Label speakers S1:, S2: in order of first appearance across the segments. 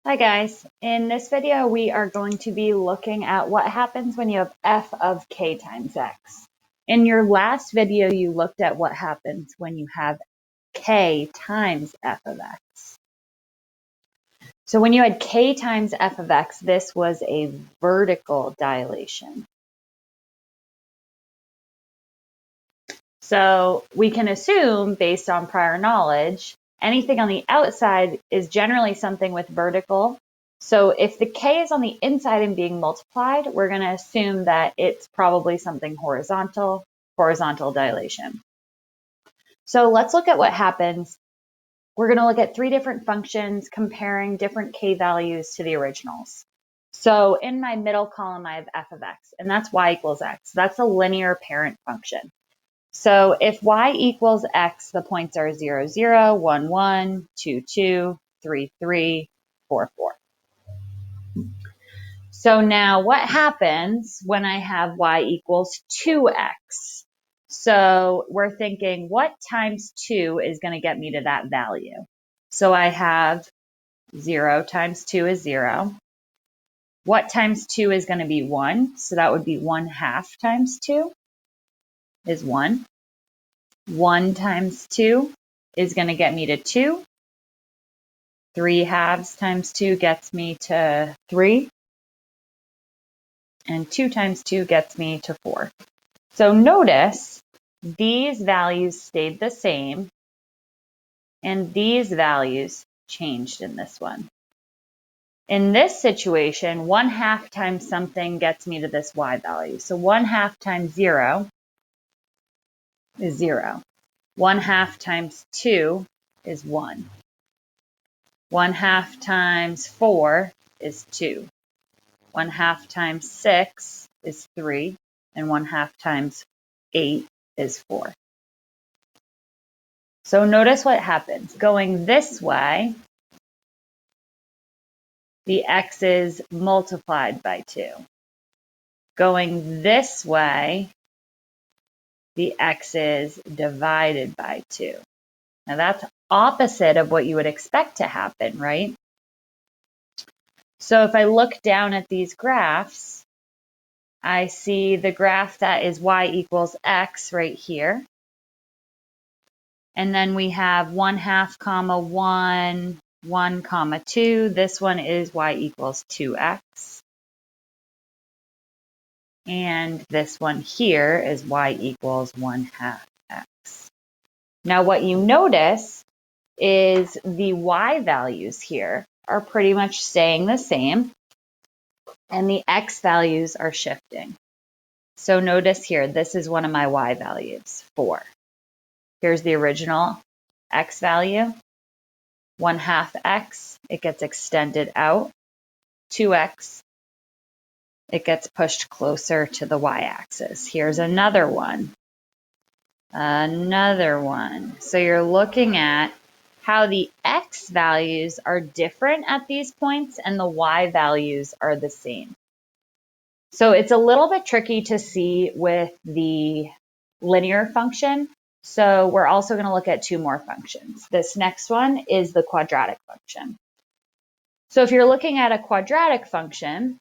S1: Hi guys, in this video we are going to be looking at what happens when you have f of k times x. In your last video you looked at what happens when you have k times f of x. So when you had k times f of x, this was a vertical dilation. So we can assume, based on prior knowledge, anything on the outside is generally something with vertical. So if the k is on the inside and being multiplied, we're going to assume that it's probably something horizontal dilation. So let's look at what happens. We're going to look at three different functions comparing different k values to the originals. So in my middle column, I have f of x, and that's y equals x. That's a linear parent function. So if y equals x, the points are 0, 0, 1, 1, 2, 2, 3, 3, 4, 4. So now what happens when I have y equals 2x? So we're thinking, what times 2 is going to get me to that value? So I have 0 times 2 is 0. What times 2 is going to be 1? So that would be 1/2 times 2 is 1. 1 times 2 is going to get me to 2. 3/2 times 2 gets me to 3. And 2 times 2 gets me to 4. So notice these values stayed the same, and these values changed in this one. In this situation, 1/2 times something gets me to this y value. So 1/2 times 0 is 0. 1/2 times 2 is 1. 1/2 times 4 is 2. 1/2 times 6 is 3. And 1/2 times 8 is 4. So notice what happens. Going this way, the x is multiplied by 2. Going this way, the x is divided by 2. Now that's opposite of what you would expect to happen, right? So if I look down at these graphs, I see the graph that is y equals x right here. And then we have 1/2, 1, 1, 2. This one is y equals 2x. And this one here is y equals 1/2 x. Now what you notice is the y values here are pretty much staying the same, and the x values are shifting. So notice here, this is one of my y values, 4. Here's the original x value, 1/2 x, it gets extended out, 2x, it gets pushed closer to the y-axis. Here's another one. So you're looking at how the x values are different at these points and the y values are the same. So it's a little bit tricky to see with the linear function. So we're also going to look at two more functions. This next one is the quadratic function. So if you're looking at a quadratic function,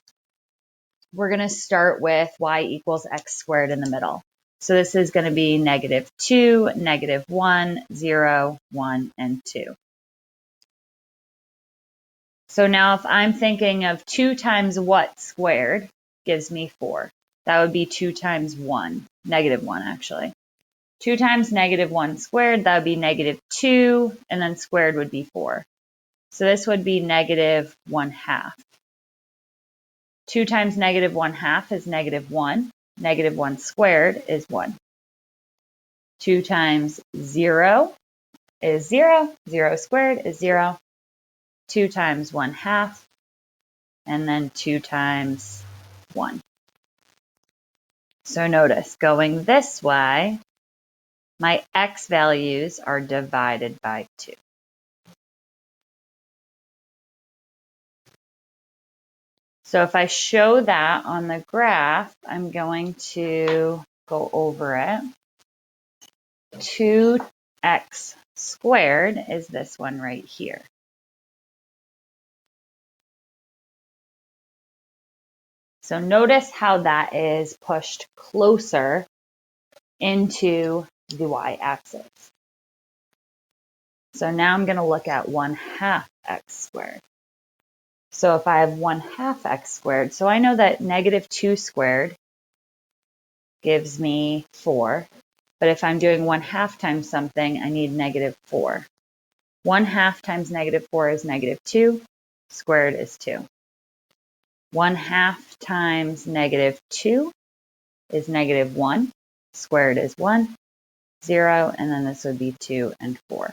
S1: we're going to start with y equals x squared in the middle. So this is going to be -2, -1, 0, 1, and 2. So now if I'm thinking of 2 times what squared gives me 4. That would be 2 times 1, -1 actually. 2 times -1 squared, that would be -2, and then squared would be 4. So this would be -1/2. 2 times -1/2 is -1. -1 squared is 1. 2 times 0 is 0. 0 squared is 0. 2 times 1/2, and then 2 times 1. So notice, going this way, my x values are divided by 2. So if I show that on the graph, I'm going to go over it. 2x squared is this one right here. So notice how that is pushed closer into the y-axis. So now I'm going to look at 1/2 x squared. So if I have 1/2 x squared, so I know that -2 squared gives me 4. But if I'm doing 1/2 times something, I need -4. 1/2 times -4 is -2. Squared is 2. 1/2 times -2 is -1. Squared is 1. 0, and then this would be 2 and 4.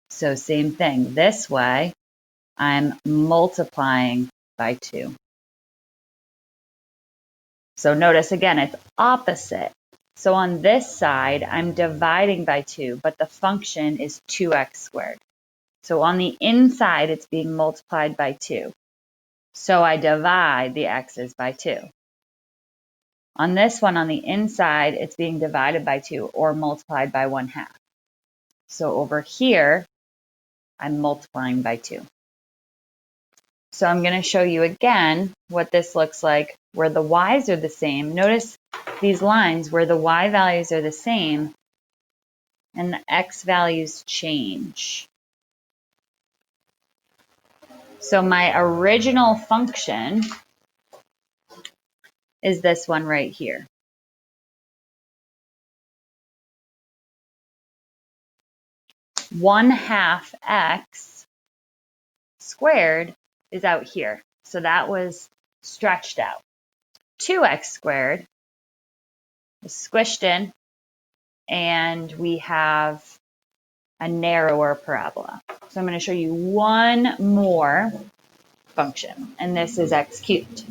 S1: So same thing. This way, I'm multiplying by 2. So notice again, it's opposite. So on this side, I'm dividing by 2, but the function is 2x squared. So on the inside, it's being multiplied by 2. So I divide the x's by 2. On this one, on the inside, it's being divided by 2 or multiplied by 1/2. So over here, I'm multiplying by 2. So I'm going to show you again what this looks like where the y's are the same. Notice these lines where the y values are the same and the x values change. So my original function is this one right here. 1/2 x squared is out here. So that was stretched out. 2x squared is squished in, and we have a narrower parabola. So I'm going to show you one more function, and this is x cubed.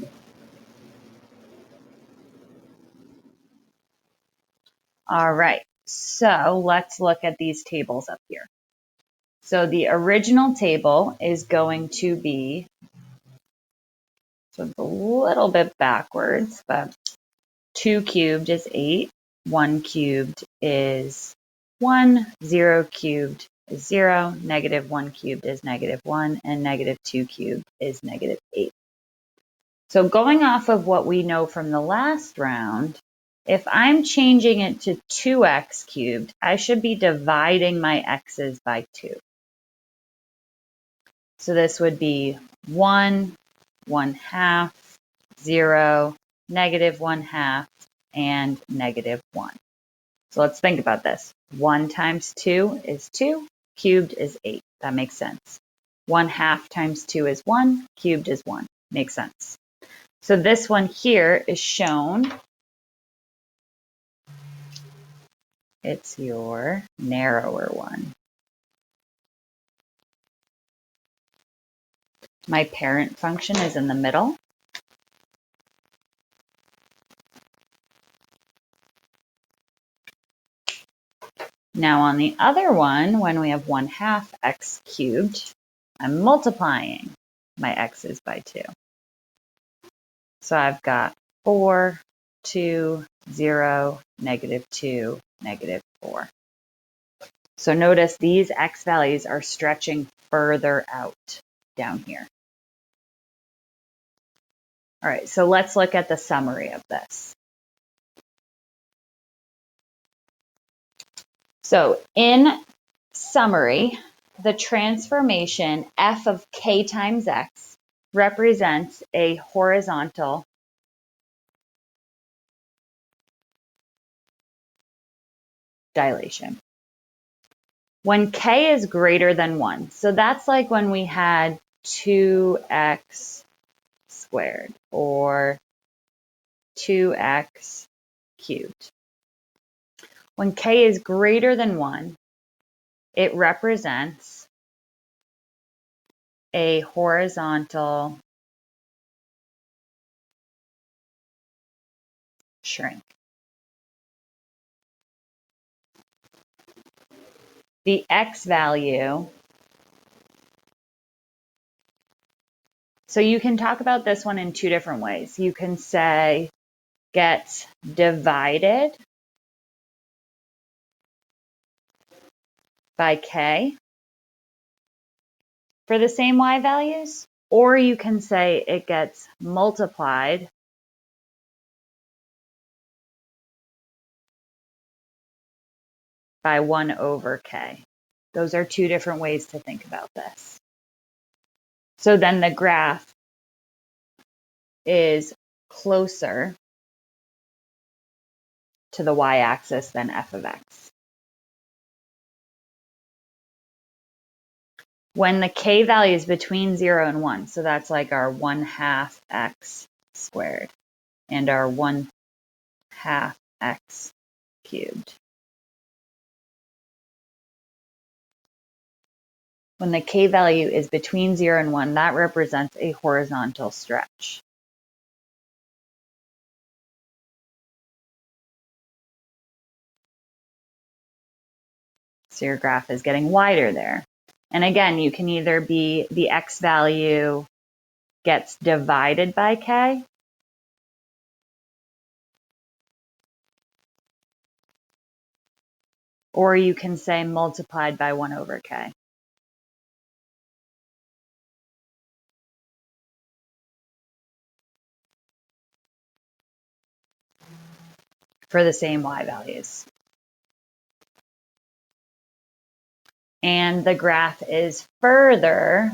S1: All right, so let's look at these tables up here. So the original table is going to be, so it's a little bit backwards, but 2 cubed is 8, 1 cubed is 1, 0 cubed is 0, -1 cubed is -1, and -2 cubed is -8. So going off of what we know from the last round, if I'm changing it to 2x cubed, I should be dividing my x's by 2. So this would be 1, 1/2, 0, -1/2, and -1. So let's think about this. 1 times 2 is 2, cubed is 8. That makes sense. 1/2 times 2 is 1, cubed is 1. Makes sense. So this one here is shown. It's your narrower one. My parent function is in the middle. Now on the other one, when we have 1/2 x cubed, I'm multiplying my x's by 2. So I've got 4, 2, 0, -2, -4. So notice these x values are stretching further out down here. All right, so let's look at the summary of this. So in summary, the transformation f of k times x represents a horizontal dilation. When k is greater than 1, so that's like when we had 2x squared or 2x cubed. When k is greater than 1, it represents a horizontal shrink. The x value, so you can talk about this one in two different ways. You can say gets divided by k for the same y values, or you can say it gets multiplied by 1 over k. Those are two different ways to think about this. So then the graph is closer to the y-axis than f of x. When the k value is between 0 and 1, so that's like our 1/2 x squared and our 1/2 x cubed. When the k value is between 0 and 1, that represents a horizontal stretch. So your graph is getting wider there. And again, you can either be the x value gets divided by k, or you can say multiplied by 1 over k. For the same y values. And the graph is further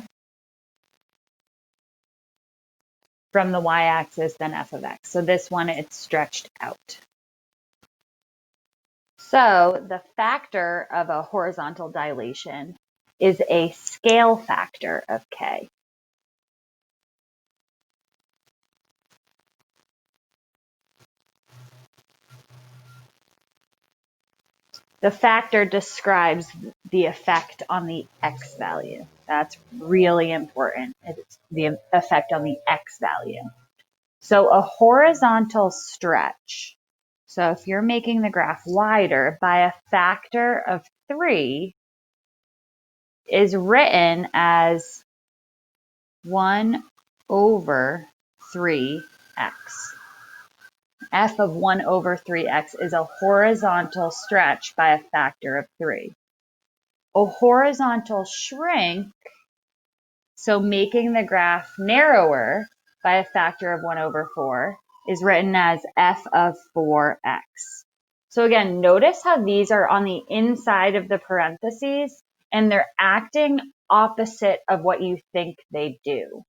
S1: from the y-axis than f of x. So this one, it's stretched out. So the factor of a horizontal dilation is a scale factor of k. The factor describes the effect on the x value. That's really important. It's the effect on the x value. So a horizontal stretch, so if you're making the graph wider by a factor of 3, is written as 1 over 3x. F of 1 over 3x is a horizontal stretch by a factor of 3. A horizontal shrink, so making the graph narrower by a factor of 1 over 4, is written as f of 4x. So again, notice how these are on the inside of the parentheses and they're acting opposite of what you think they do.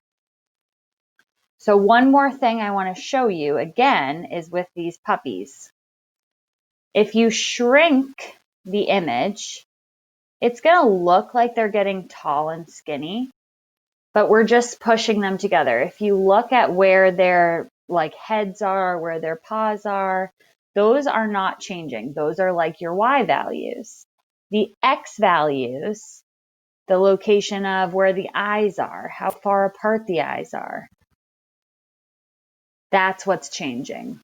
S1: So one more thing I want to show you again is with these puppies. If you shrink the image, it's going to look like they're getting tall and skinny, but we're just pushing them together. If you look at where their like heads are, where their paws are, those are not changing. Those are like your y values. The x values, the location of where the eyes are, how far apart the eyes are, that's what's changing.